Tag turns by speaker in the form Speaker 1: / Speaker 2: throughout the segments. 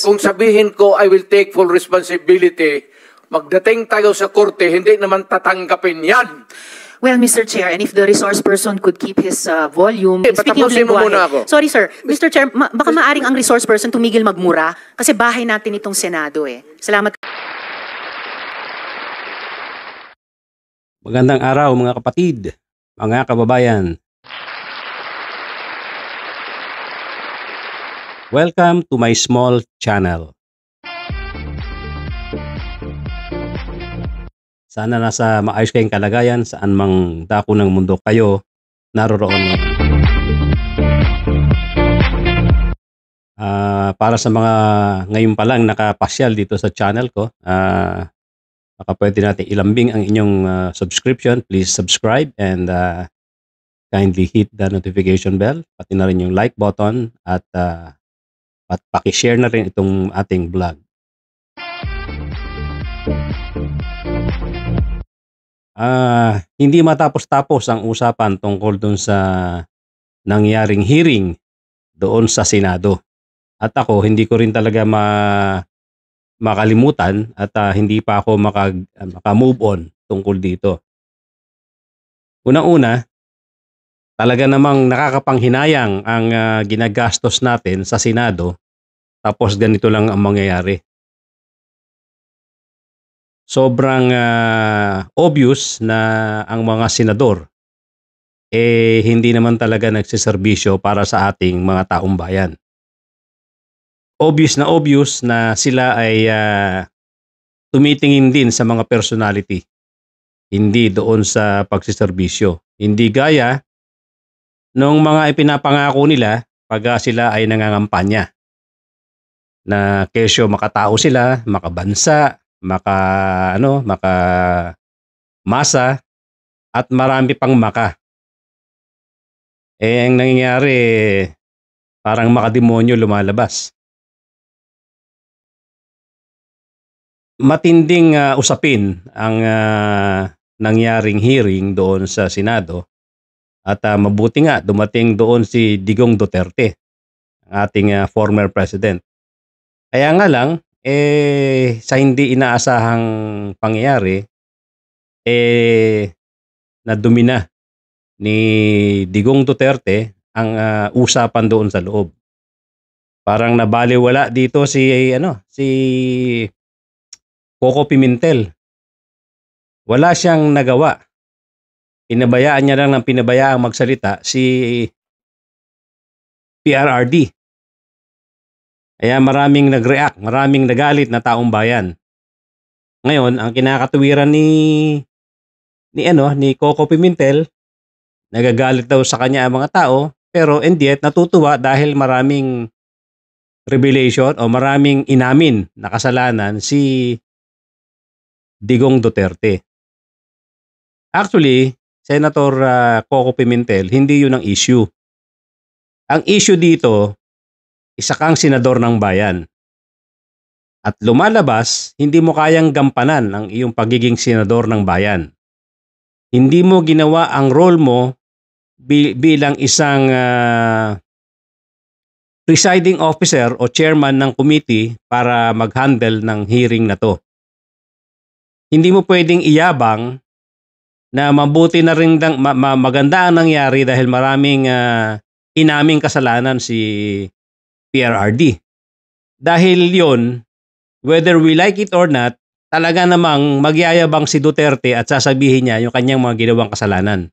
Speaker 1: Kung sabihin ko, I will take full responsibility, magdating tayo sa korte, hindi naman tatanggapin yan.
Speaker 2: Well, Mr. Chair, and if the resource person could keep his volume, speaking of
Speaker 1: patapusin mo muna ako.
Speaker 2: lengguwahe. Sorry, sir. Mr. Chair, baka maaring ang resource person tumigil magmura kasi bahay natin itong Senado eh. Salamat.
Speaker 3: Magandang araw mga kapatid, mga kababayan. Welcome to my small channel. Sana nasa maayos kayong kalagayan saan mang dako ng mundo kayo naroroon. Para sa mga ngayon pa lang nakapasyal dito sa channel ko, baka pwede natin ilambing ang inyong subscription. Please subscribe and kindly hit the notification bell. Pati na rin yung like button at pakishare na rin itong ating vlog. Hindi matapos-tapos ang usapan tungkol dun sa nangyaring hearing doon sa Senado. At ako, hindi ko rin talaga makalimutan at hindi pa ako maka-move on tungkol dito. Unang-una, talaga namang nakakapanghinayang ang ginagastos natin sa Senado tapos ganito lang ang mangyayari. Sobrang obvious na ang mga senador hindi naman talaga nagsiservisyo para sa ating mga taong bayan. Obvious na sila ay tumitingin din sa mga personality, hindi doon sa pagsiservisyo. Hindi gaya nung mga ipinapangako nila pag sila ay nangangampanya na kesyo makatao sila, makabansa, masa at marami pang maka. Ang nangyayari parang makademonyo lumalabas. Matinding usapin ang nangyaring hearing doon sa Senado at mabuti nga dumating doon si Digong Duterte, ang ating former president. Kaya nga lang sa hindi inaasahang pangyayari nadumi na ni Digong Duterte ang usapan doon sa loob. Parang nabaliwala dito si Coco Pimentel. Wala siyang nagawa. Pinabayaan niya lang ng pinabayaang magsalita si PRRD. Kaya maraming nag-react, maraming nagalit na taong bayan. Ngayon, ang kinakatuwiran ni Coco Pimentel, nagagalit daw sa kanya ang mga tao, pero hindi natutuwa dahil maraming revelation o maraming inamin na kasalanan si Digong Duterte. Actually, Senator Coco Pimentel, hindi yun ang issue. Ang issue dito, isa kang senador ng bayan. At lumalabas, hindi mo kayang gampanan ang iyong pagiging senador ng bayan. Hindi mo ginawa ang role mo bilang isang presiding officer o chairman ng committee para mag-handle ng hearing na to. Hindi mo pwedeng iyabang na mabuti na rin maganda ang nangyari dahil maraming inaming kasalanan si PRRD. Dahil yon, whether we like it or not, talaga namang magyayabang si Duterte at sasabihin niya yung kanyang mga ginawang kasalanan.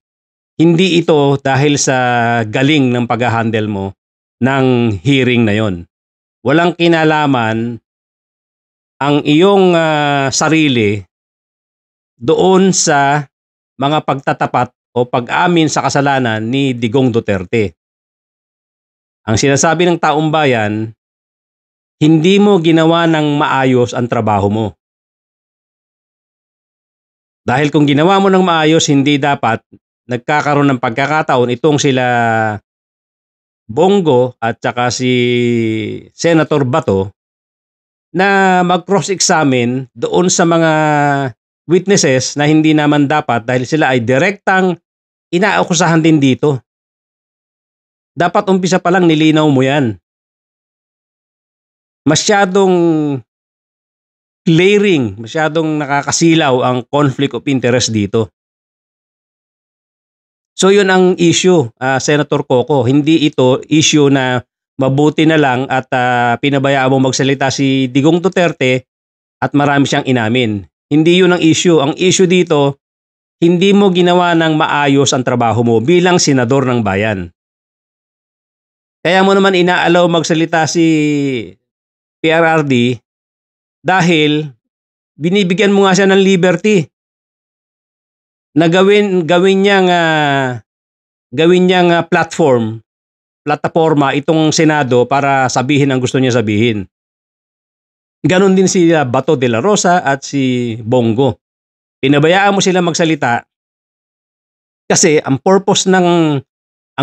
Speaker 3: Hindi ito dahil sa galing ng pag-handle mo ng hearing na yon. Walang kinalaman ang iyong sarili doon sa mga pagtatapat o pag-amin sa kasalanan ni Digong Duterte. Ang sinasabi ng taong bayan, hindi mo ginawa ng maayos ang trabaho mo. Dahil kung ginawa mo ng maayos, hindi dapat nagkakaroon ng pagkakataon itong sila Bongo at saka si Senator Bato na mag-cross-examine doon sa mga witnesses na hindi naman dapat dahil sila ay direktang inaakusahan din dito. Dapat umpisa pa lang nilinaw mo yan. masyadong layering, masyadong nakakasilaw ang conflict of interest dito. So yun ang issue, Senator Coco. Hindi ito issue na mabuti na lang at pinabayaan mo magsalita si Digong Duterte at marami siyang inamin. Hindi yun ang issue. Ang issue dito, hindi mo ginawa ng maayos ang trabaho mo bilang senador ng bayan. Kaya mo naman inaalaw magsalita si PRRD dahil binibigyan mo nga siya ng liberty na gawin niyang plataforma itong Senado para sabihin ang gusto niya sabihin. Ganon din si Bato de la Rosa at si Bongo. Pinabayaan mo sila magsalita kasi ang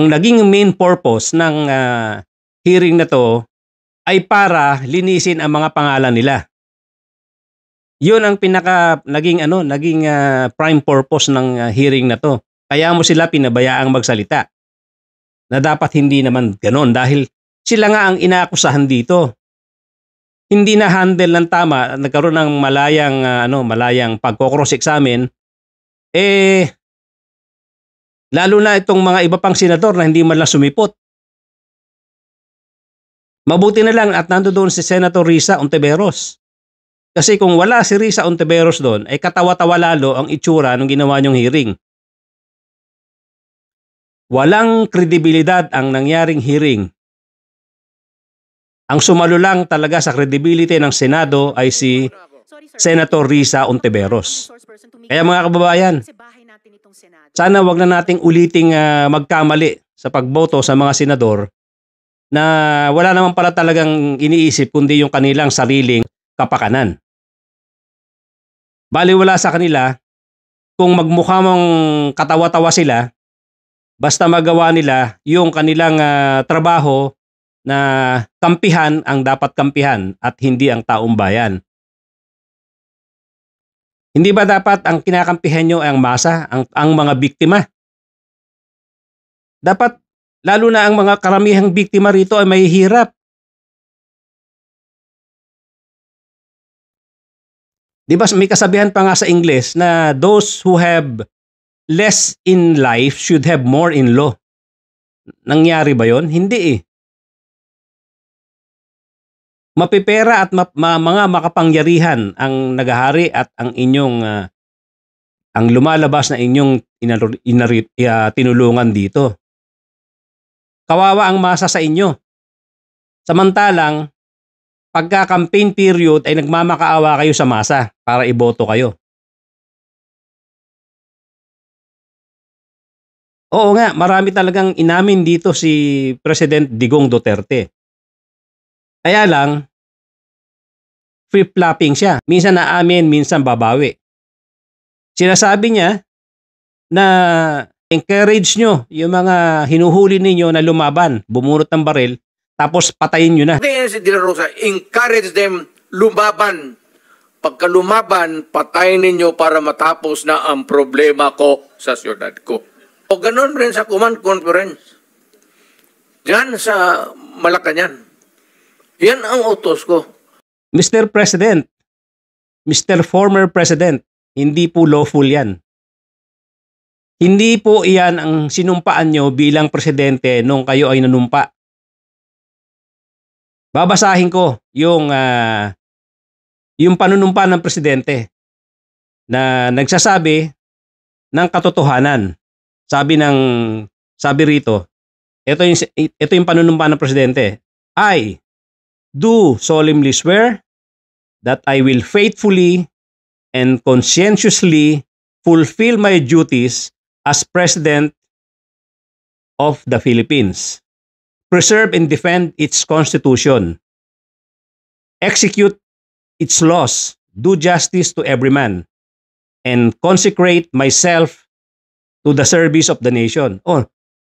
Speaker 3: naging main purpose ng hearing na to ay para linisin ang mga pangalan nila. Yun ang naging prime purpose ng hearing na to. Kaya mo sila pinabayaang magsalita. Na dapat hindi naman ganon dahil sila nga ang inaakusahan dito. Hindi na handle ng tama, nagkaroon ng malayang pagko-cross-examine, lalo na itong mga iba pang senador na hindi man lang sumipot. Mabuti na lang at nandoon si Senator Risa Ontiveros. Kasi kung wala si Risa Ontiveros doon, ay katawa-tawa lalo ang itsura ng ginawa niyong hearing. Walang kredibilidad ang nangyaring hearing. Ang sumalo lang talaga sa credibility ng Senado ay si Senator Risa Ontiveros. Kaya mga kababayan, sana wag na nating uliting magkamali sa pagboto sa mga senador na wala naman pala talagang iniisip kundi yung kanilang sariling kapakanan. Baliwala sa kanila kung magmukha mong katawa-tawa sila basta magawa nila yung kanilang trabaho na kampihan ang dapat kampihan at hindi ang taong bayan. Hindi ba dapat ang kinakampihan nyo ay ang masa, ang mga biktima? Dapat, lalo na ang mga karamihang biktima rito ay mahihirap. Di ba may kasabihan pa nga sa Ingles na those who have less in life should have more in law. Nangyari ba yon? Hindi eh. Mapipera at mga makapangyarihan ang naghahari at ang inyong ang lumalabas na inyong tinulungan dito. Kawawa ang masa sa inyo. Samantalang pagka-campaign period ay nagmamakaawa kayo sa masa para iboto kayo. Oo nga, marami talagang inamin dito si President Digong Duterte. Kaya lang, flip-flopping siya. Minsan naamin, minsan babawi. Sinasabi niya na encourage nyo yung mga hinuhuli ninyo na lumaban, bumunot ng baril, tapos patayin nyo na.
Speaker 1: Si De La Rosa, encourage them lumaban. Pagka lumaban, patayin ninyo para matapos na ang problema ko sa siyudad ko. O ganun rin sa command conference. Diyan sa Malacanang. Yan ang utos ko.
Speaker 3: Mr. President, Mr. Former President, hindi po lawful yan. Hindi po iyan ang sinumpaan nyo bilang presidente nung kayo ay nanumpa. Babasahin ko yung panunumpa ng presidente na nagsasabi ng katotohanan. Sabi rito, ito yung panunumpa ng presidente. I do solemnly swear that I will faithfully and conscientiously fulfill my duties as President of the Philippines, preserve and defend its Constitution, execute its laws, do justice to every man, and consecrate myself to the service of the nation. Oh,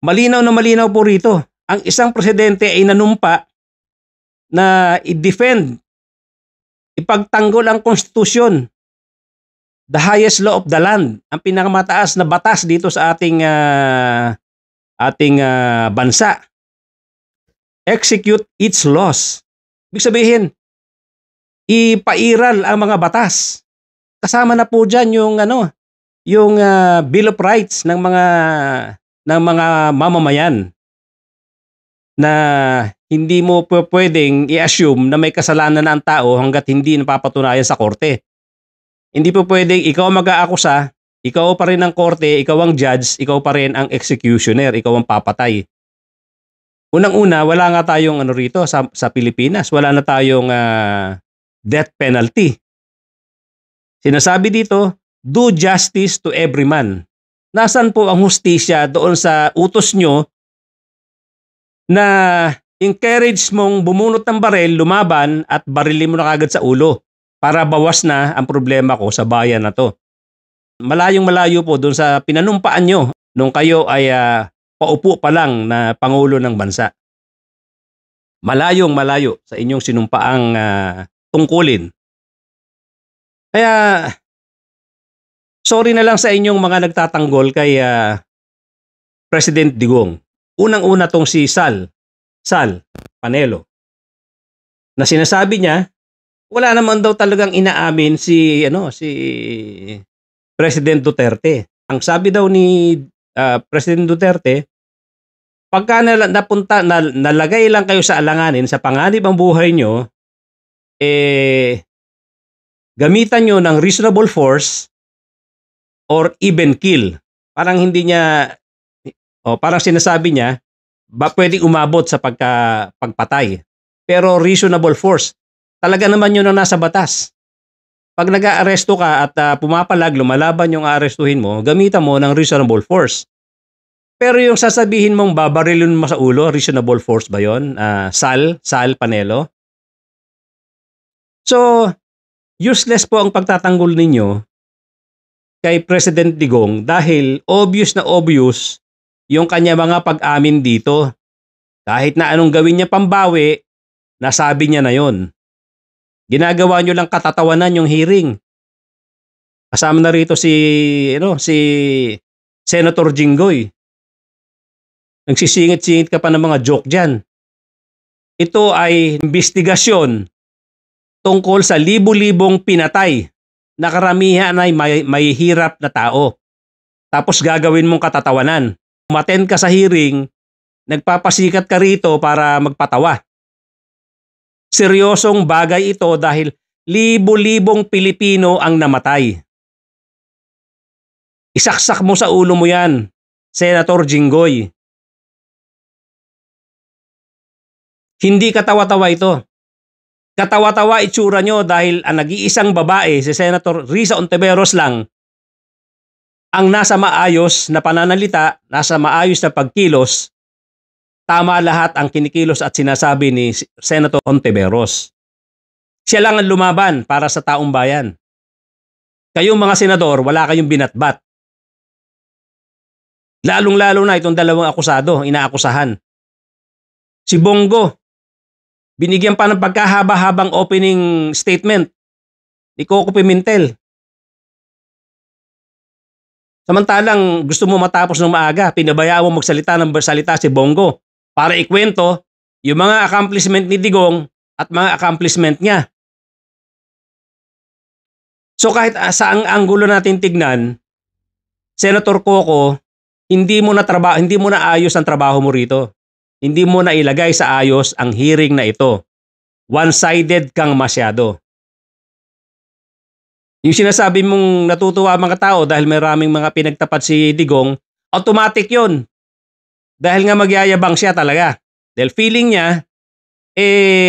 Speaker 3: malinaw na malinaw po rito. Ang isang presidente ay nanumpa na i-defend, ipagtanggol ang konstitusyon, the highest law of the land, ang pinakamataas na batas dito sa ating bansa. Execute its laws, Ibig sabihin, ipairal ang mga batas. Kasama na po diyan yung Bill of Rights ng mga mamamayan na hindi mo pwedeng i-assume na may kasalanan na ang tao hanggat hindi napapatunayan sa korte. Hindi po pwedeng ikaw ang mag-aakusa, ikaw pa rin ang korte, ikaw ang judge, ikaw pa rin ang executioner, ikaw ang papatay. Unang-una, wala nga tayong rito sa Pilipinas, wala na tayong death penalty. Sinasabi dito, do justice to every man. Nasaan po ang hustisya doon sa utos nyo na encourage mong bumunot ng baril, lumaban at barilin mo na kagad sa ulo para bawas na ang problema ko sa bayan na to. Malayong malayo po doon sa pinanumpaan nyo nung kayo ay paupo pa lang na Pangulo ng Bansa. Malayong malayo sa inyong sinumpaang tungkulin. Kaya, sorry na lang sa inyong mga nagtatanggol kay President Digong. Unang-una tong si Sal Panelo, na sinasabi niya, wala naman daw talagang inaamin si President Duterte. Ang sabi daw ni President Duterte, pagka nalagay lang kayo sa alanganin, sa panganib ang buhay nyo, gamitan nyo ng reasonable force or even kill. Parang hindi niya, parang sinasabi niya, pwedeng umabot sa pagpatay. Pero reasonable force, talaga naman yun ang nasa batas. Pag nag-aaresto ka at pumapalag, lumalaban yung aarestuhin mo, gamitan mo ng reasonable force. Pero yung sasabihin mong babarilin mo sa ulo, reasonable force ba yun? Sal Panelo? So, useless po ang pagtatanggol ninyo kay President Digong dahil obvious na obvious yung kanya mga pag-amin dito. Kahit na anong gawin niya pambawi, nasabi niya na yon. Ginagawa nyo lang katatawanan yung hearing. Kasama na rito si Senator Jinggoy. Nagsisingit-singit ka pa ng mga joke dyan. Ito ay investigasyon tungkol sa libu-libong pinatay na karamihan ay may hirap na tao. Tapos gagawin mong katatawanan. Umattend ka sa hearing, nagpapasikat ka rito para magpatawa. Seryosong bagay ito dahil libu-libong Pilipino ang namatay. Isaksak mo sa ulo mo yan, Senator Jinggoy. Hindi katawa-tawa ito. Katawa-tawa itsura nyo dahil ang nag-iisang babae, si Senator Risa Ontiveros lang, ang nasa maayos na pananalita, nasa maayos na pagkilos, tama lahat ang kinikilos at sinasabi ni Senator Ontiveros. Siya lang ang lumaban para sa taong bayan. Kayong mga senador, wala kayong binatbat. Lalong-lalo na itong dalawang akusado, inaakusahan. Si Bongo, binigyan pa ng pagkahaba-habang opening statement ni Coco Pimentel. Samantalang gusto mo matapos ng maaga, pinabayaan mo magsalita ng salita si Bongo para ikwento yung mga accomplishment ni Digong at mga accomplishment niya. So kahit saang anggulo natin tignan, Senator Coco, hindi mo na ayos ang trabaho mo rito. Hindi mo na ilagay sa ayos ang hearing na ito. One-sided kang masyado. Yung sinasabi mong natutuwa mga tao dahil maraming mga pinagtapat si Digong, automatic yun. Dahil nga magyayabang siya talaga. Dahil feeling niya,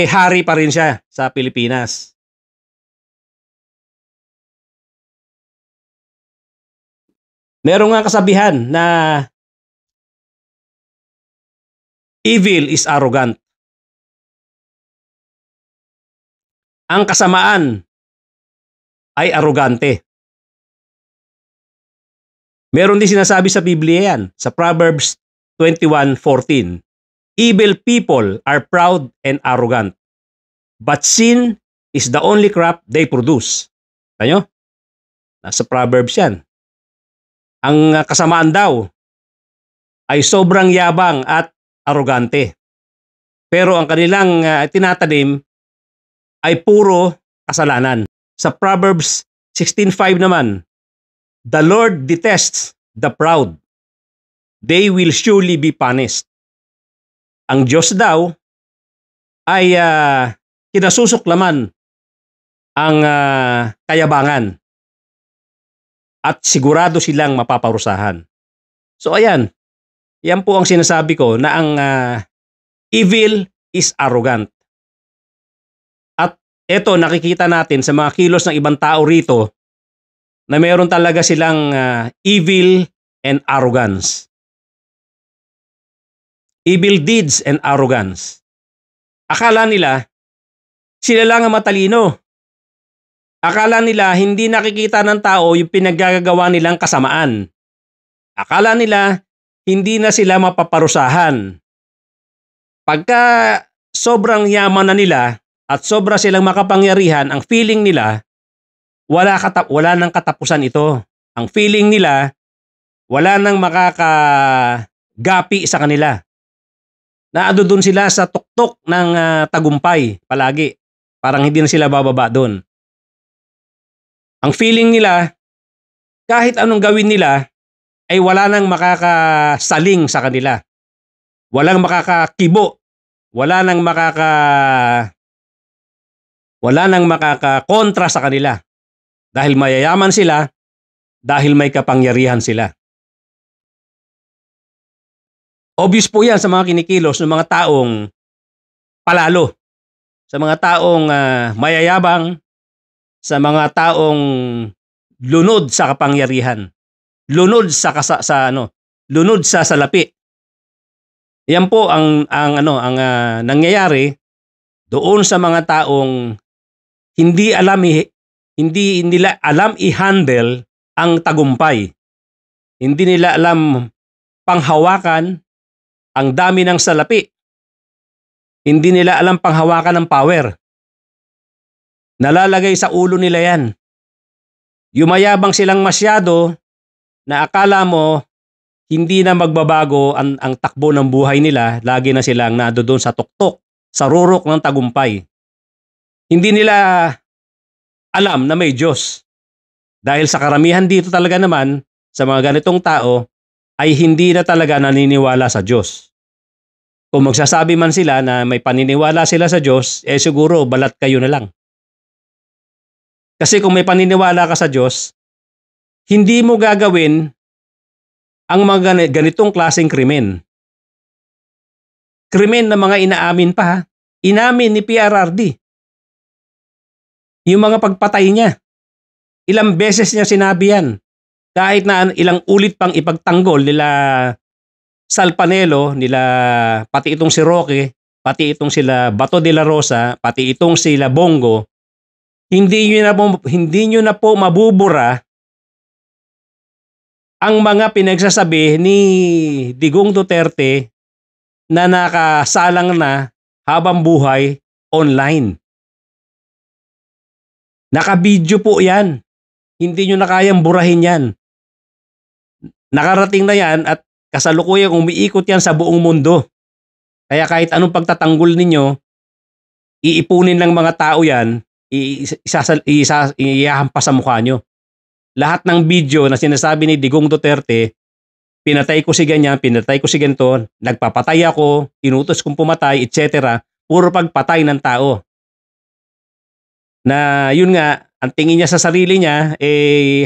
Speaker 3: hari pa rin siya sa Pilipinas. Meron nga kasabihan na evil is arrogant. Ang kasamaan ay arrogante. Meron din sinasabi sa Biblia yan, sa Proverbs 21:14. Evil people are proud and arrogant, but sin is the only crop they produce. Tayo? Nasa Proverbs yan. Ang kasamaan daw ay sobrang yabang at arrogante. Pero ang kanilang tinatanim ay puro kasalanan. Sa Proverbs 16:5 naman, the Lord detests the proud. They will surely be punished. Ang Diyos daw ay kinasusuklaman ang kayabangan at sigurado silang mapaparusahan. So ayan, yan po ang sinasabi ko na ang evil is arrogant. At eto nakikita natin sa mga kilos ng ibang tao rito na meron talaga silang evil and arrogance. Evil deeds and arrogance. Akala nila sila lang ang matalino. Akala nila hindi nakikita ng tao yung pinaggagawa nilang kasamaan. Akala nila hindi na sila mapaparusahan. Pagka sobrang yaman na nila at sobra silang makapangyarihan, ang feeling nila wala nang katapusan ito. Ang feeling nila wala nang makakagapi sa kanila. Naado doon sila sa tuktok ng tagumpay palagi. Parang hindi na sila bababa doon. Ang feeling nila, kahit anong gawin nila, ay wala nang makakasaling sa kanila. Walang makakakibo. Wala nang makakakontra sa kanila. Dahil mayayaman sila, dahil may kapangyarihan sila. Obvious po yan sa mga kinikilos ng mga taong palalo. Sa mga taong mayayabang, sa mga taong lunod sa kapangyarihan, lunod lunod sa salapi. Yan po ang nangyayari doon sa mga taong hindi nila alam i-handle ang tagumpay. Hindi nila alam panghawakan ang dami ng salapi. Hindi nila alam panghawakan ng power. Nalalagay sa ulo nila yan. Yumayabang silang masyado na akala mo hindi na magbabago ang takbo ng buhay nila, lagi na silang nandoon sa tuktok, sa rurok ng tagumpay. Hindi nila alam na may Diyos. Dahil sa karamihan dito talaga naman, sa mga ganitong tao, ay hindi na talaga naniniwala sa Diyos. Kung magsasabi man sila na may paniniwala sila sa Diyos, siguro balat kayo na lang. Kasi kung may paniniwala ka sa Diyos, hindi mo gagawin ang mga ganitong klaseng krimen. Krimen na mga inaamin pa ha. Inamin ni PRRD. Yung mga pagpatay niya. Ilang beses niya sinabi yan. Kahit na ilang ulit pang ipagtanggol nila Salpanelo, nila pati itong si Roque, pati itong sila Bato de la Rosa, pati itong sila Bongo, hindi nyo na po mabubura ang mga pinagsasabi ni Digong Duterte na nakasalang na habang buhay online. Nakabidyo po yan. Hindi nyo na kayang burahin yan. Nakarating na yan at kasalukuyang umiikot yan sa buong mundo. Kaya kahit anong pagtatanggol ninyo, iipunin ng mga tao yan, iyahampas sa mukha nyo. Lahat ng video na sinasabi ni Digong Duterte, pinatay ko si ganyan, pinatay ko si ganito, nagpapatay ako, inutos kong pumatay, etc. Puro pagpatay ng tao. Na yun nga, ang tingin niya sa sarili niya,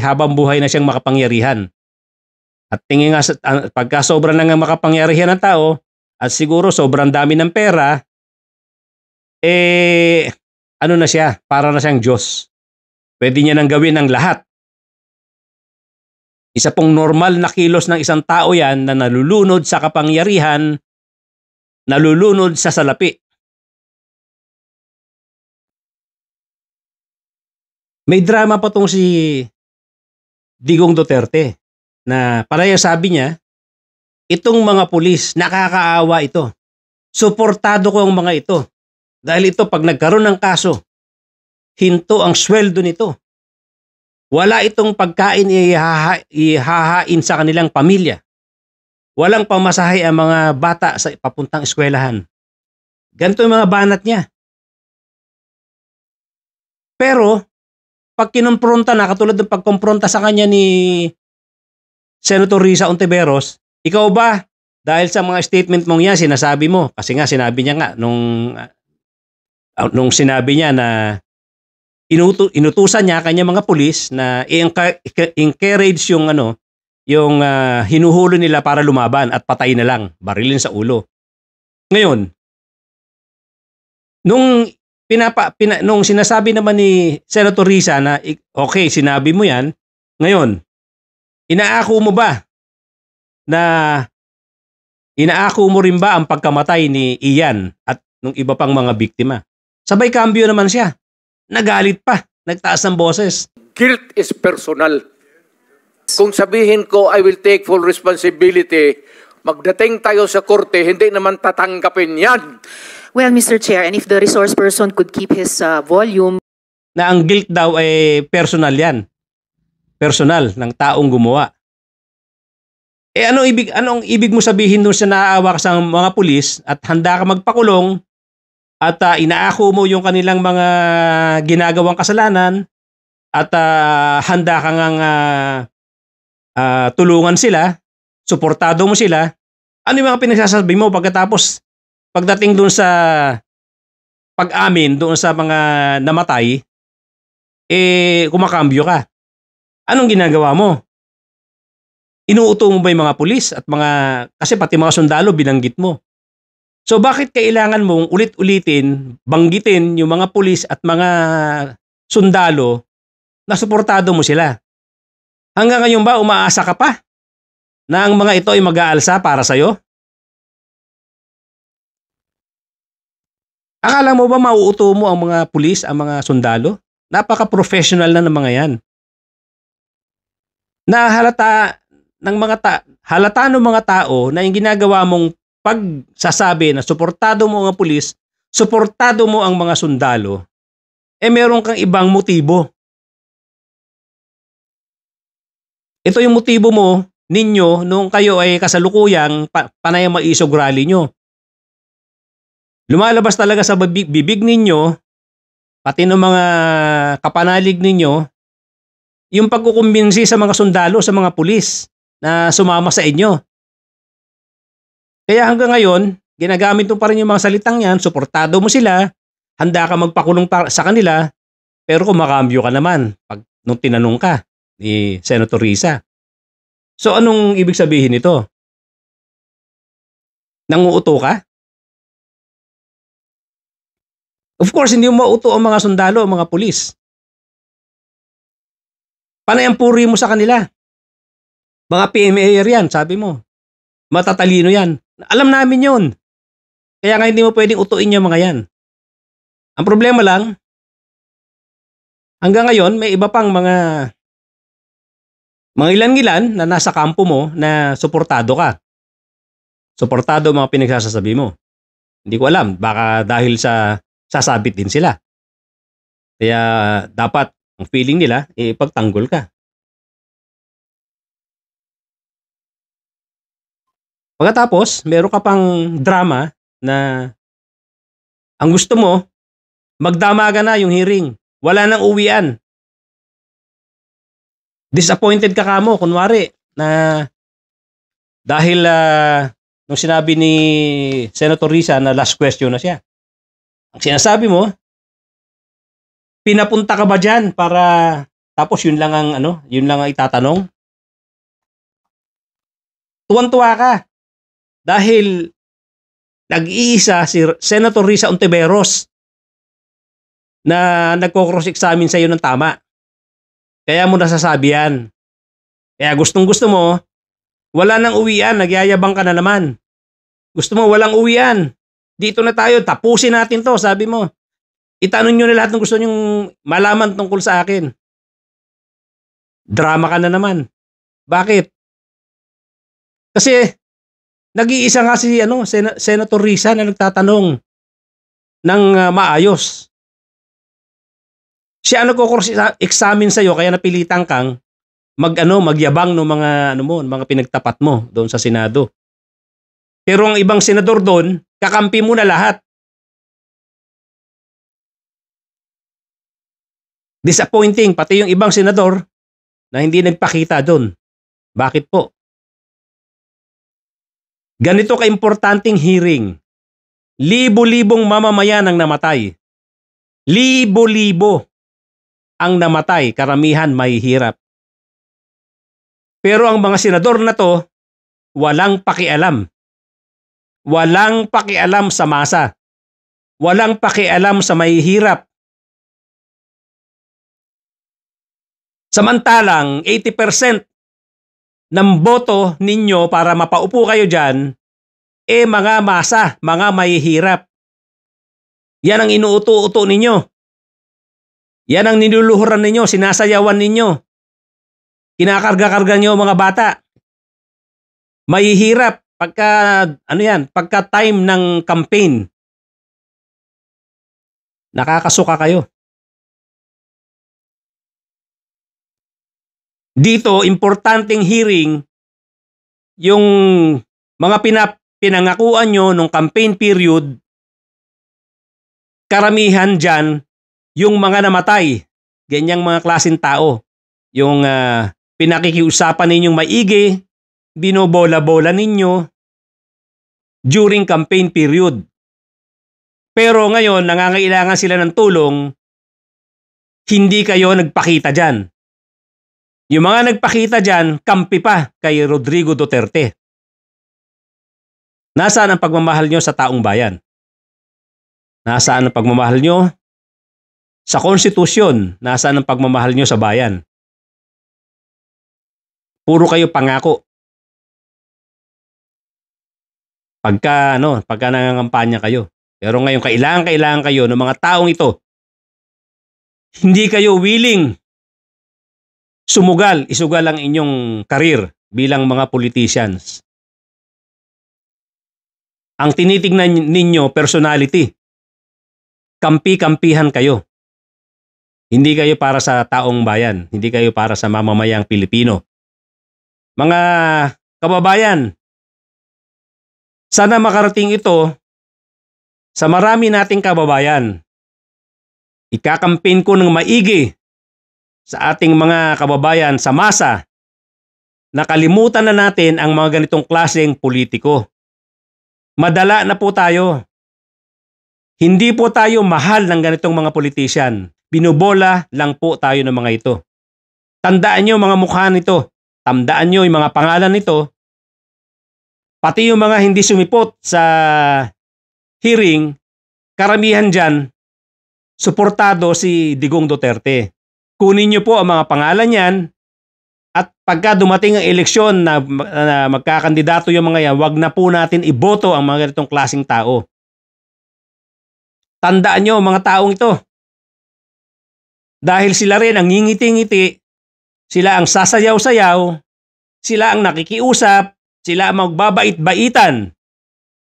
Speaker 3: habang buhay na siyang makapangyarihan. At tingin nga, pagka sobrang nang makapangyarihan ng tao, at siguro sobrang dami ng pera, ano na siya, para na siyang Diyos. Pwede niya nang gawin ang lahat. Isa pong normal na kilos ng isang tao yan na nalulunod sa kapangyarihan, nalulunod sa salapi. May drama pa tong si Digong Duterte na parang sabi niya, itong mga pulis, nakakaawa ito. Suportado ko ang mga ito. Dahil ito, pag nagkaroon ng kaso, hinto ang sweldo nito. Wala itong pagkain ihahain sa kanilang pamilya. Walang pamasahe ang mga bata sa papuntang eskwelahan. Ganito yung mga banat niya. Pero, pag kinumpronta na, katulad ng pagkumpronta sa kanya ni Senator Risa Ontiveros, ikaw ba, dahil sa mga statement mong yan, sinasabi mo, kasi nga sinabi niya nga, nung sinabi niya na inutusan niya kanya mga pulis na i-encourage yung hinuhulo nila para lumaban at patay na lang, barilin sa ulo. Ngayon, nung sinasabi naman ni Senator Risa na okay, sinabi mo yan, ngayon, inaako mo rin ba ang pagkamatay ni Ian at nung iba pang mga biktima? Sabay kambyo naman siya. Nagalit pa, nagtaas ng boses.
Speaker 1: Guilt is personal. Kung sabihin ko, I will take full responsibility, magdating tayo sa korte, hindi naman tatanggapin yan.
Speaker 2: Well, Mr. Chair, and if the resource person could keep his volume.
Speaker 3: Na ang guilt daw ay personal yan. Personal ng taong gumawa. Anong ibig mo sabihin doon sa naaawa ka sa mga pulis at handa ka magpakulong at inaako mo yung kanilang mga ginagawang kasalanan at handa ka ngang tulungan sila, suportado mo sila? Ano yung mga pinagsasabi mo pagdating doon sa pag-amin doon sa mga namatay, kumakambyo ka? Anong ginagawa mo? Inuuto mo ba yung mga pulis at kasi pati mga sundalo binanggit mo. So bakit kailangan mong ulit-ulitin, banggitin yung mga pulis at mga sundalo na suportado mo sila? Hanggang ngayon ba umaasa ka pa na ang mga ito ay mag-aalsa para sa'yo? Akala mo ba mauuto mo ang mga pulis, ang mga sundalo? Napaka-professional na ng mga yan. Halata ng mga tao na yung ginagawa mong pagsasabi na suportado mo ang pulis, suportado mo ang mga sundalo, meron kang ibang motibo. Ito yung motibo mo, ninyo, nung kayo ay kasalukuyang panay ang maisog rally nyo. Lumalabas talaga sa bibig ninyo, pati ng mga kapanalig ninyo, yung pagkukumbinsi sa mga sundalo, sa mga pulis na sumama sa inyo. Kaya hanggang ngayon, ginagamit mo pa rin yung mga salitang yan, suportado mo sila, handa ka magpakulong sa kanila, pero kumakambyo ka naman nung tinanong ka ni Senator Risa. So anong ibig sabihin nito? Nanguuto ka? Of course, hindi mo mauto ang mga sundalo, ang mga pulis. Panay ang puri mo sa kanila. Mga PMA yan, sabi mo. Matatalino yan. Alam namin yun. Kaya nga hindi mo pwedeng utuin yung mga yan. Ang problema lang, hanggang ngayon, may iba pang mga ilan-ilan na nasa kampo mo na suportado ka. Suportado mga pinagsasabi mo. Hindi ko alam, baka dahil sa sasabit din sila. Kaya dapat, ang feeling nila, ipagtanggol ka. Pagkatapos, meron ka pang drama na ang gusto mo, magdamaga na yung hearing. Wala nang uwian. Disappointed ka kamo, kunwari, na dahil nung sinabi ni Senator Risa na last question na siya. Ang sinasabi mo, pinapunta ka ba dyan para tapos yun lang ang itatanong? Tuwan-tuwa ka. Dahil nag-iisa si Senator Risa Ontiveros na nagko-cross-examine sa iyo ng tama. Kaya mo nasasabi yan. Kaya gustong-gusto mo, wala nang uwian, nagyayabang ka na naman. Gusto mo walang uwian. Dito na tayo, tapusin natin to, sabi mo. Itanong nyo na lahat ng gusto nyong malaman tungkol sa akin. Drama ka na naman. Bakit? Kasi nag-iisa nga si Senator Risa na nagtatanong ng maayos. Siya nagko-examine sa iyo kaya napilitan kang magyabang ng mga pinagtapat mo doon sa Senado. Pero ang ibang senador doon, kakampi mo na lahat. Disappointing, pati yung ibang senador na hindi nagpakita doon. Bakit po? Ganito kaimportanteng hearing. Libo-libong mamamayan ang namatay. Libo-libo ang namatay, karamihan may hirap. Pero ang mga senador na to, walang pakialam. Walang pakialam sa masa. Walang pakialam sa may hirap. Samantalang 80% ng boto ninyo para mapaupo kayo dyan, mga masa, mga may hirap. Yan ang inuuto-uto ninyo. Yan ang niluluhuran ninyo, sinasayawan ninyo. Kinakarga-karga nyo mga bata. May hirap pagka time ng campaign. Nakakasuka kayo. Dito, importanteng hearing, yung mga pinangakuan nyo nung campaign period, karamihan dyan, yung mga namatay, ganyang mga klaseng tao. Yung pinakikiusapan ninyong maigi, binobola-bola ninyo during campaign period. Pero ngayon, nangangailangan sila ng tulong, hindi kayo nagpakita dyan. Yung mga nagpakita dyan, kampi pa kay Rodrigo Duterte. Nasaan ang pagmamahal nyo sa taong bayan? Nasaan ang pagmamahal nyo sa konstitusyon? Nasaan ang pagmamahal nyo sa bayan? Puro kayo pangako. Pagka nangangampanya kayo. Pero ngayon, kailangan kayo ng mga taong ito. Hindi kayo willing isugal ang inyong karir bilang mga politicians. Ang tinitingnan ninyo, personality. Kampi-kampihan kayo. Hindi kayo para sa taong bayan. Hindi kayo para sa mamamayang Pilipino. Mga kababayan, sana makarating ito sa marami nating kababayan. Ikakampen ko ng maigi sa ating mga kababayan sa masa, nakalimutan na natin ang mga ganitong klaseng politiko. Madala na po tayo. Hindi po tayo mahal ng ganitong mga politician. Binubola lang po tayo ng mga ito. Tandaan nyo mga mukha nito. Tandaan nyo yung mga pangalan nito. Pati yung mga hindi sumipot sa hearing, karamihan dyan, suportado si Digong Duterte. Kunin niyo po ang mga pangalan niyan at pagka dumating ang eleksyon na magkakandidato yung mga yan, wag na po natin iboto ang mga ganitong klaseng tao. Tandaan niyo mga taong ito. Dahil sila rin ang ngingiti-ngiti, sila ang sasayaw-sayaw, sila ang nakikiusap, sila ang magbabait-baitan,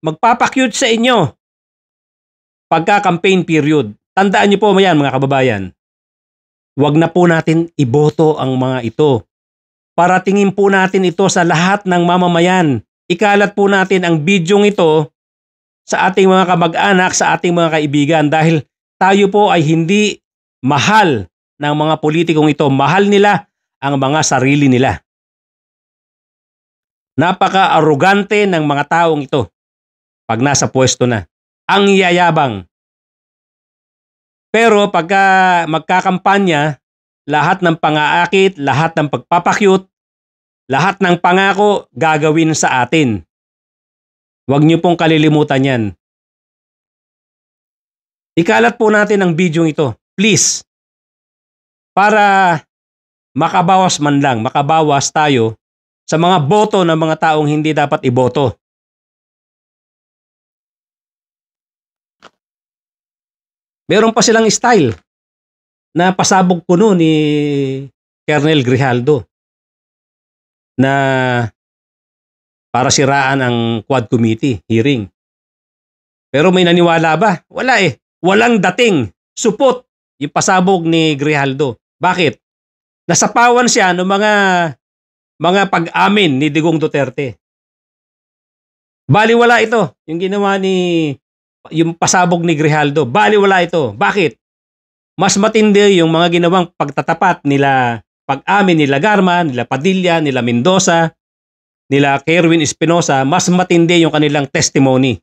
Speaker 3: magpapakyut sa inyo pagka-campaign period. Tandaan niyo po yan mga kababayan. Huwag na po natin iboto ang mga ito. Paratingin po natin ito sa lahat ng mamamayan. Ikalat po natin ang bidyong ito sa ating mga kamag-anak, sa ating mga kaibigan dahil tayo po ay hindi mahal ng mga politikong ito. Mahal nila ang mga sarili nila. Napaka-arrogante ng mga taong ito pag nasa pwesto na. Ang yayabang. Pero pagka magkakampanya, lahat ng pang-aakit, lahat ng pagpapakyut, lahat ng pangako gagawin sa atin. Huwag niyo pong kalilimutan yan. Ikalat po natin ang video ito, please. Para makabawas man lang, makabawas tayo sa mga boto ng mga taong hindi dapat iboto. Meron pa silang style na pasabog puno ni Colonel Grijaldo na para siraan ang Quad Committee hearing. Pero may naniwala ba? Wala eh. Walang dating. Supot yung pasabog ni Grijaldo. Bakit? Nasapawan siya ng mga pag-amin ni Digong Duterte. Baliwala ito. Yung ginawa yung pasabog ni Grijaldo. Baliwala ito. Bakit? Mas matindi yung mga ginawang pagtatapat nila, pag-amin nila Garma, nila Padilla, nila Mendoza, nila Kerwin Espinosa, mas matindi yung kanilang testimony.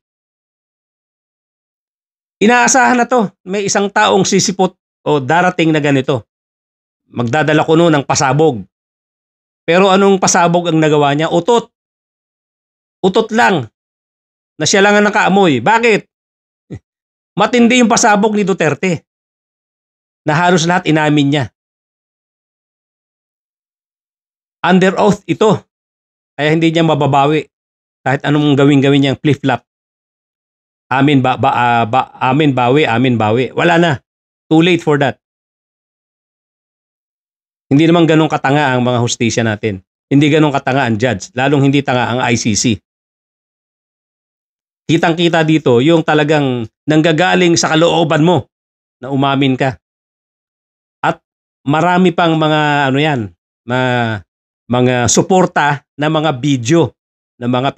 Speaker 3: Inaasahan na to, may isang taong sisipot o darating na ganito. Magdadala ko noon ng pasabog. Pero anong pasabog ang nagawa niya? Utot. Utot lang. Na siya lang ang nakaamoy. Bakit? Matindi yung pasabog ni Duterte. Na halos lahat inamin niya. Under oath ito. Kaya hindi niya mababawi. Kahit anong gawin niyang flip-flop. Amin amin bawi. Wala na. Too late for that. Hindi naman ganun katanga ang mga hustisya natin. Hindi ganun katanga ang judge. Lalong hindi tanga ang ICC. Kitang-kita dito yung talagang nanggagaling sa kalooban mo na umamin ka. At marami pang mga mga suporta na mga video na mga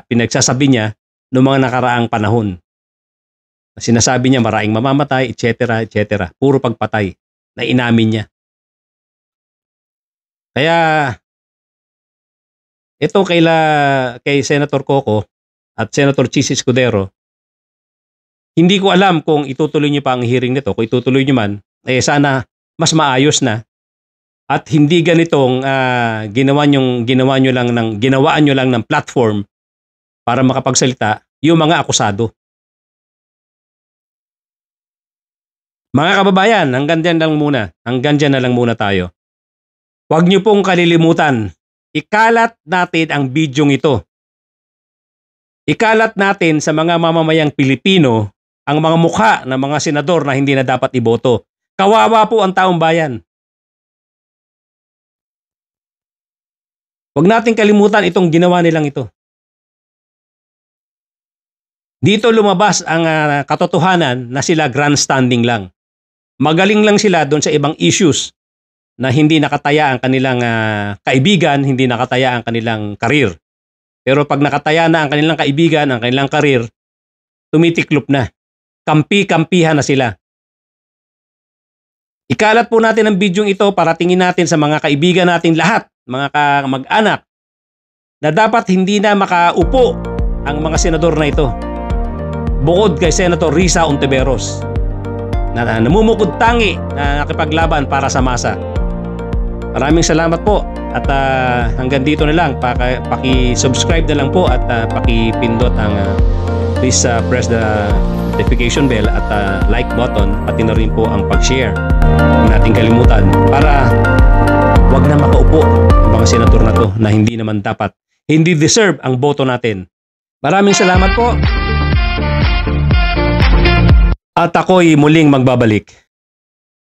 Speaker 3: pinagsasabi niya noong mga nakaraang panahon. Sinasabi niya maraming mamamatay, etc., etc. Puro pagpatay na inamin niya. Kaya ito kay Senator Coco at Senator Chis Escudero, hindi ko alam kung itutuloy niyo pa ang hearing nito. Kung itutuloy niyo man, sana mas maayos na at hindi ganitong ginawaan nyo lang ng platform para makapagsalita yung mga akusado. Mga kababayan, hanggang dyan na lang muna tayo. Huwag niyo pong kalilimutan, ikalat natin ang bidyong ito. Ikalat natin sa mga mamamayang Pilipino ang mga mukha ng mga senador na hindi na dapat iboto. Kawawa po ang taong bayan. Huwag nating kalimutan itong ginawa nilang ito. Dito lumabas ang katotohanan na sila grandstanding lang. Magaling lang sila doon sa ibang issues na hindi nakataya ang kanilang kaibigan, hindi nakataya ang kanilang karir. Pero pag nakataya na ang kanilang kaibigan, ang kanilang karir, tumitiklop na. Kampi-kampihan na sila. Ikalat po natin ang bidyong ito para tingin natin sa mga kaibigan natin lahat, mga mag-anak, na dapat hindi na makaupo ang mga senador na ito. Bukod kay Senator Risa Ontiveros, na namumukod tangi na nakipaglaban para sa masa. Maraming salamat po at hanggang dito na lang. Paki-subscribe na lang po at paki-pindot ang please press the notification bell at like button, pati na rin po ang pag-share. Huwag nating kalimutan para wag na makaupo ang mga senador na to na hindi naman dapat, hindi deserve ang boto natin. Maraming salamat po. At ako'y muling magbabalik.